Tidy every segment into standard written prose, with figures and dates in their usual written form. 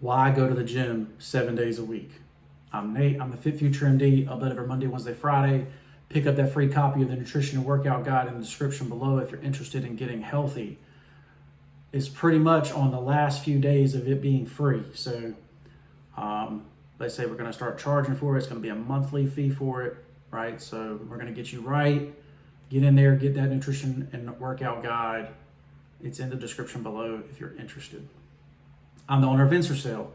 why go to the gym 7 days a week? I'm Nate. I'm a Fit Future MD. Upload every Monday, Wednesday, Friday. Pick up that free copy of the nutrition and workout guide in the description below if you're interested in getting healthy. It's pretty much on the last few days of it being free. So let's say we're going to start charging for it. It's going to be a monthly fee for it, right? So we're going to get you right. Get in there, get that nutrition and workout guide. It's in the description below if you're interested. I'm the owner of InserCell.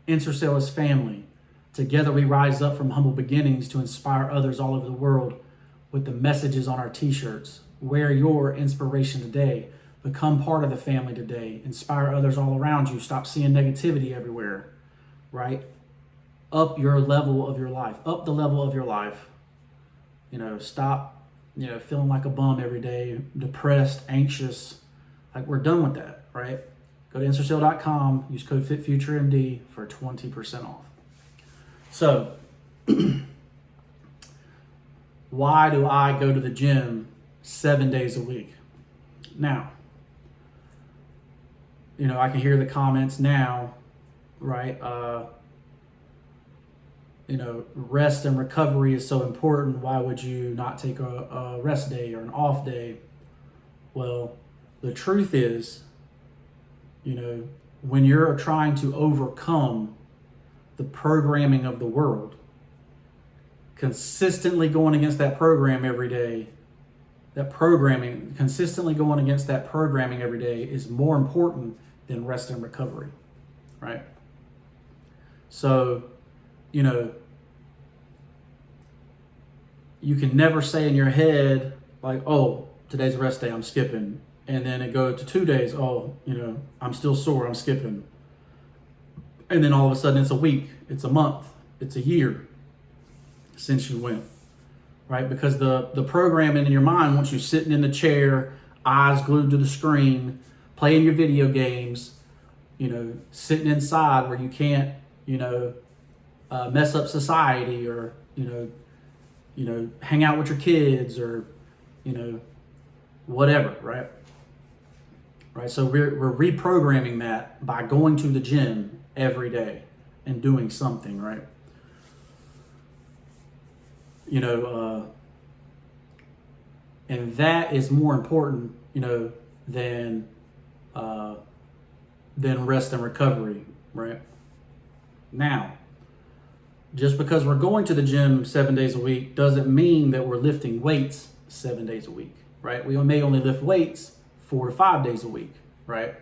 InserCell is family. Together we rise up from humble beginnings to inspire others all over the world with the messages on our t-shirts. Wear your inspiration today. Become part of the family today. Inspire others all around you. Stop seeing negativity everywhere, right? Up your level of your life. Up the level of your life. Stop, feeling like a bum every day, depressed, anxious. Like, we're done with that, right? Go to InserCell.com, use code FitFutureMD for 20% off. So, why do I go to the gym 7 days a week? Now, I can hear the comments now, right? Rest and recovery is so important. Why would you not take a rest day or an off day? Well, the truth is, when you're trying to overcome the programming of the world, consistently going against that program every day, consistently going against that programming every day is more important than rest and recovery, right? So, you can never say in your head, like, oh, today's a rest day, I'm skipping. And then it goes to 2 days, oh, I'm still sore, I'm skipping. And then all of a sudden it's a week, it's a month, it's a year since you went, right? Because the programming in your mind wants you sitting in the chair, eyes glued to the screen, playing your video games, sitting inside where you can't, mess up society or, hang out with your kids or, whatever, right? Right. So we're reprogramming that by going to the gym every day and doing something, right? And that is more important, than rest and recovery, right? Now, just because we're going to the gym 7 days a week doesn't mean that we're lifting weights 7 days a week, right? We may only lift weights 4 to 5 days a week, right?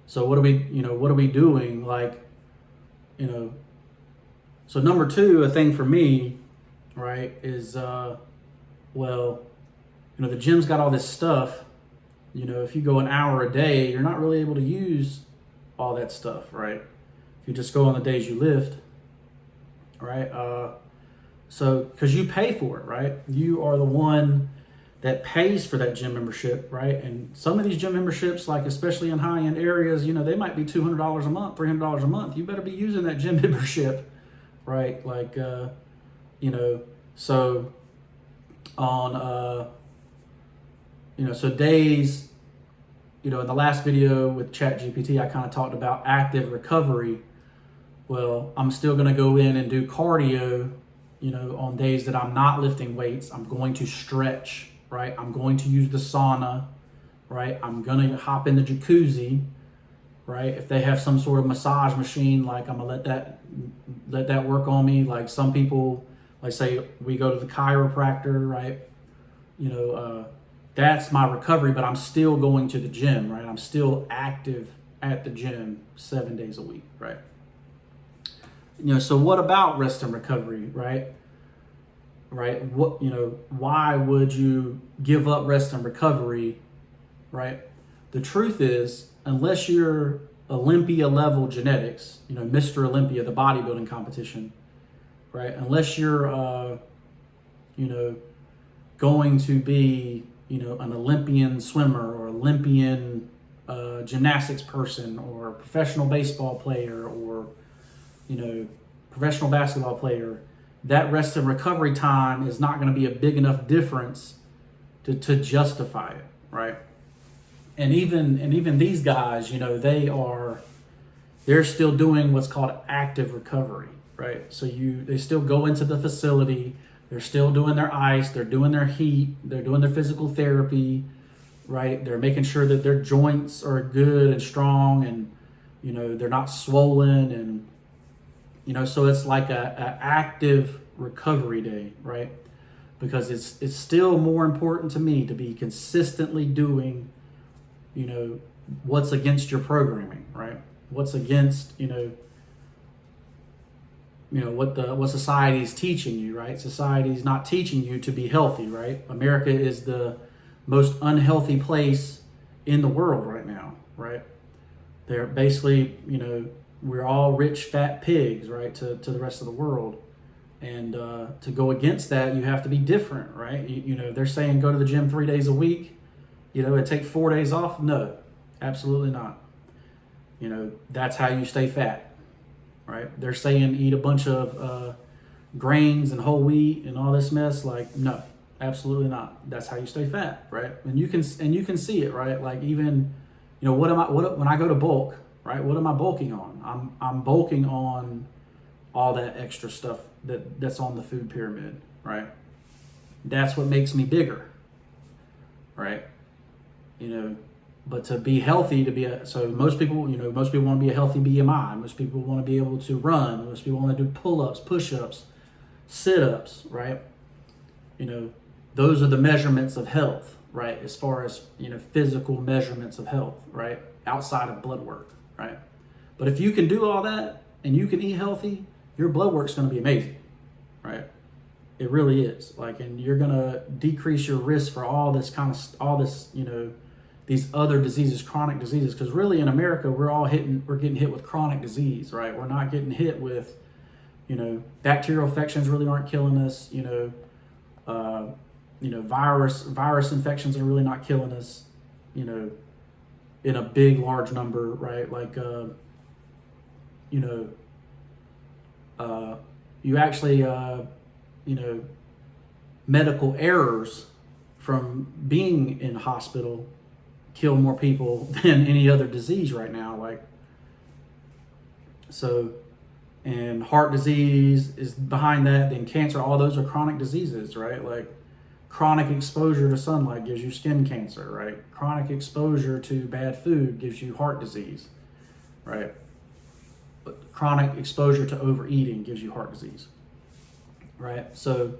So what are we doing? So number two, a thing for me, right, is, the gym's got all this stuff. If you go an hour a day, you're not really able to use all that stuff, right? If you just go on the days you lift, right? So, because you pay for it, right? You are the one that pays for that gym membership, right? And some of these gym memberships, like especially in high-end areas, they might be $200 a month, $300 a month. You better be using that gym membership, right? So on, so days, in the last video with ChatGPT, I kind of talked about active recovery. Well, I'm still going to go in and do cardio, on days that I'm not lifting weights. I'm going to stretch, right? I'm going to use the sauna, right? I'm going to hop in the jacuzzi, right? If they have some sort of massage machine, like I'm going to let that work on me. Like some people, like say we go to the chiropractor, right? That's my recovery, but I'm still going to the gym, right? I'm still active at the gym 7 days a week, right? So what about rest and recovery, right? Right? Why would you give up rest and recovery, right? The truth is, unless you're Olympia level genetics, Mr. Olympia, the bodybuilding competition, right? Unless you're, going to be, an Olympian swimmer or Olympian gymnastics person or professional baseball player or, professional basketball player, that rest and recovery time is not going to be a big enough difference to justify it, right? And even these guys, they are, they're still doing what's called active recovery, right? So they still go into the facility, they're still doing their ice, they're doing their heat, they're doing their physical therapy, right? They're making sure that their joints are good and strong, and they're not swollen, and so it's like a active recovery day, right? Because it's still more important to me to be consistently doing, what's against your programming, right? What's against, what society is teaching you, right? Society is not teaching you to be healthy, right? America is the most unhealthy place in the world right now, right? They're basically, we're all rich, fat pigs, right, to the rest of the world. And to go against that, you have to be different, right? They're saying go to the gym 3 days a week, and take 4 days off. No, absolutely not. That's how you stay fat, right? They're saying eat a bunch of grains and whole wheat and all this mess. Like, no, absolutely not. That's how you stay fat, right? And you can see it, right? Like, even, when I go to bulk, right? What am I bulking on? I'm bulking on all that extra stuff that's on the food pyramid, right? That's what makes me bigger, right? But to be healthy, so most people want to be a healthy BMI. Most people want to be able to run. Most people want to do pull-ups, push-ups, sit-ups, right? Those are the measurements of health, right? As far as, physical measurements of health, right? Outside of blood work, right? But if you can do all that and you can eat healthy, your blood work's going to be amazing, right? It really is. Like, and you're going to decrease your risk for all this, these other diseases, chronic diseases. Because really in America, we're getting hit with chronic disease, right? We're not getting hit with, bacterial infections really aren't killing us. Virus infections are really not killing us, in a big, large number, right? Like, you actually, medical errors from being in hospital kill more people than any other disease right now. Like, so, and heart disease is behind that, then cancer, all those are chronic diseases, right? Like, chronic exposure to sunlight gives you skin cancer, right? Chronic exposure to bad food gives you heart disease, right? But chronic exposure to overeating gives you heart disease, right? So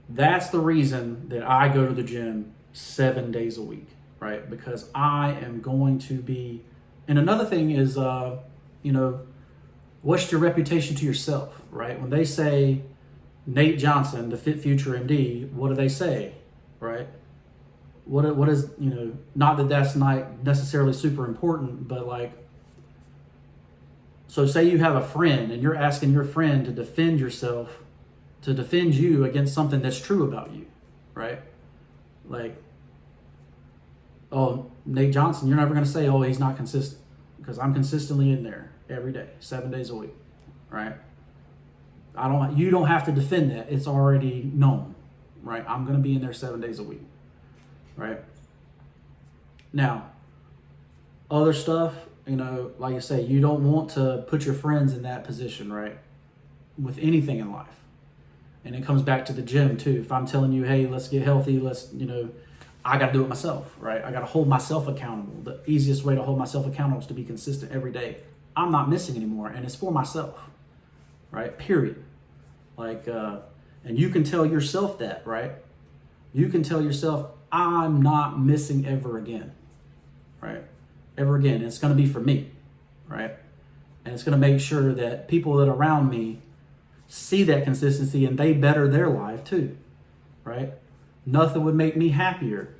that's the reason that I go to the gym 7 days a week, right? Because I am going to be, and another thing is, what's your reputation to yourself, right? When they say Nate Johnson, the Fit Future MD, what do they say, right? What is, not that that's not necessarily super important, but like, so say you have a friend and you're asking your friend to defend you against something that's true about you, right? Like, oh, Nate Johnson, you're never going to say, oh, he's not consistent, because I'm consistently in there every day, 7 days a week, right? You don't have to defend that. It's already known, right? I'm going to be in there 7 days a week, right? Now, other stuff, like I say, you don't want to put your friends in that position, right? With anything in life. And it comes back to the gym too. If I'm telling you, hey, let's get healthy, I got to do it myself, right? I got to hold myself accountable. The easiest way to hold myself accountable is to be consistent every day. I'm not missing anymore, and it's for myself, right? Period. Like, and you can tell yourself that, right? You can tell yourself, I'm not missing ever again, right? Ever again. And it's going to be for me, right? And it's going to make sure that people that are around me see that consistency and they better their life too, right? Nothing would make me happier,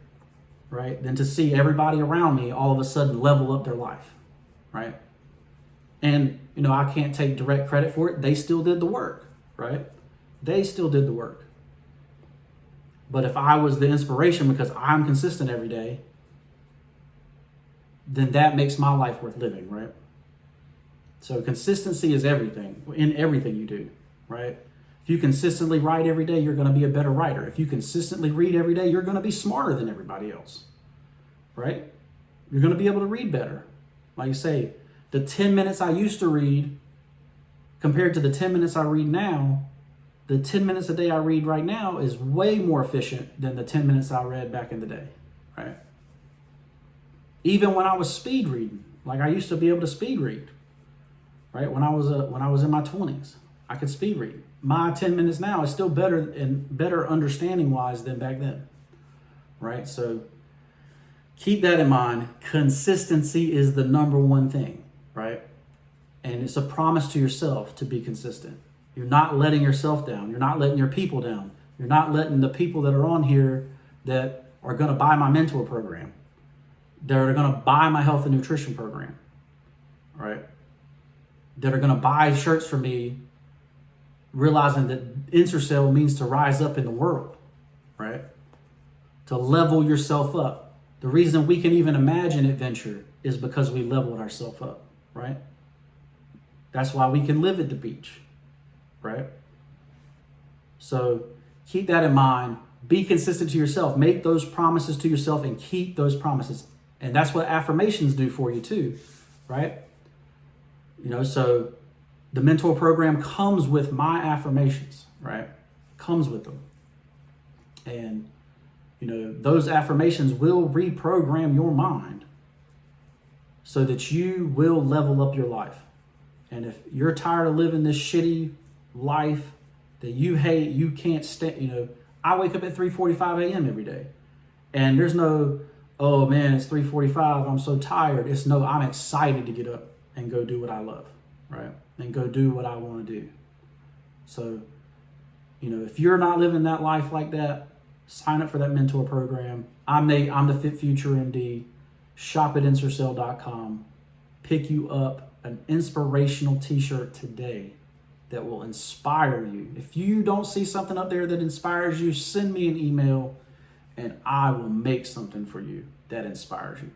right, than to see everybody around me all of a sudden level up their life, right? And, I can't take direct credit for it. They still did the work, right? They still did the work. But if I was the inspiration because I'm consistent every day, then that makes my life worth living, right? So consistency is everything, in everything you do, right? If you consistently write every day, you're going to be a better writer. If you consistently read every day, you're going to be smarter than everybody else, right? You're going to be able to read better. Like you say, The 10 minutes I used to read compared to the 10 minutes I read now, the 10 minutes a day I read right now is way more efficient than the 10 minutes I read back in the day, right? Even when I was speed reading, like I used to be able to speed read, right? When I was in my 20s, I could speed read. My 10 minutes now is still better and better understanding wise than back then, right? So keep that in mind. Consistency is the number one thing, right? And it's a promise to yourself to be consistent. You're not letting yourself down. You're not letting your people down. You're not letting the people that are on here that are going to buy my mentor program, that are going to buy my health and nutrition program, right? That are going to buy shirts from me, realizing that Intercell means to rise up in the world, right? To level yourself up. The reason we can even imagine adventure is because we leveled ourselves up, right? That's why we can live at the beach, right? So keep that in mind. Be consistent to yourself. Make those promises to yourself and keep those promises. And that's what affirmations do for you too, right? You know, so the mentor program comes with my affirmations, right? Comes with them. And, you know, those affirmations will reprogram your mind so that you will level up your life. And if you're tired of living this shitty life that you hate, you can't stand, you know, I wake up at 3:45 a.m. every day. And there's no, oh man, it's 3:45, I'm so tired. It's no, I'm excited to get up and go do what I love, right? And go do what I want to do. So, you know, if you're not living that life like that, sign up for that mentor program. I'm the Fit Future MD. Shop at Intercell.com. Pick you up an inspirational t-shirt today that will inspire you. If you don't see something up there that inspires you, send me an email and I will make something for you that inspires you.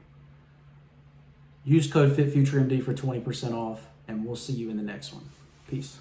Use code FitFutureMD for 20% off, and we'll see you in the next one. Peace.